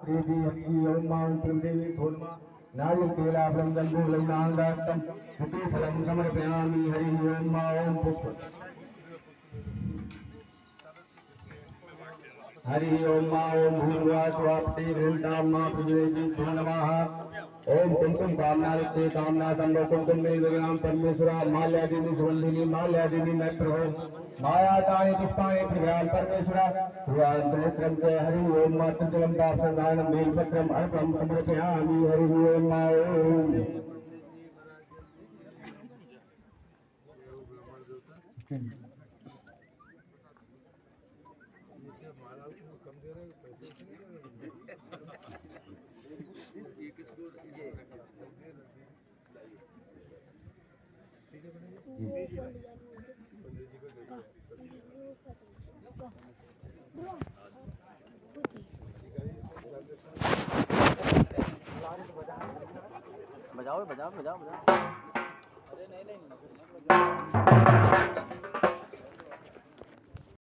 देवी हरि ओम मां देवी धोनमा नारिकेलाभ्रं गन्धूलैनाङ्गाष्टं फलं समर्पयामि हरि ओम मां पुष्प हरि ओम मां भूर्वा स्वाप्ति भूतां मा पृथ्वी नमः ओम कुमकुम कामनाते कामना संगो कुमकुम में विग्राम परमेश्वरा माल्यादिनी सुगंधिनी माल्यादिनी नत्र मायातानि पुष्पाणि प्रभ्याम परमेश्वरा भुवान्तरित्रं च हरि ओम मातृजलं दासनानं बेलपत्रम् अर्पणं समर्पयामि हरि ओम मा ओम बजाओ बजाओ बजाओ बजाओ। अरे नहीं नहीं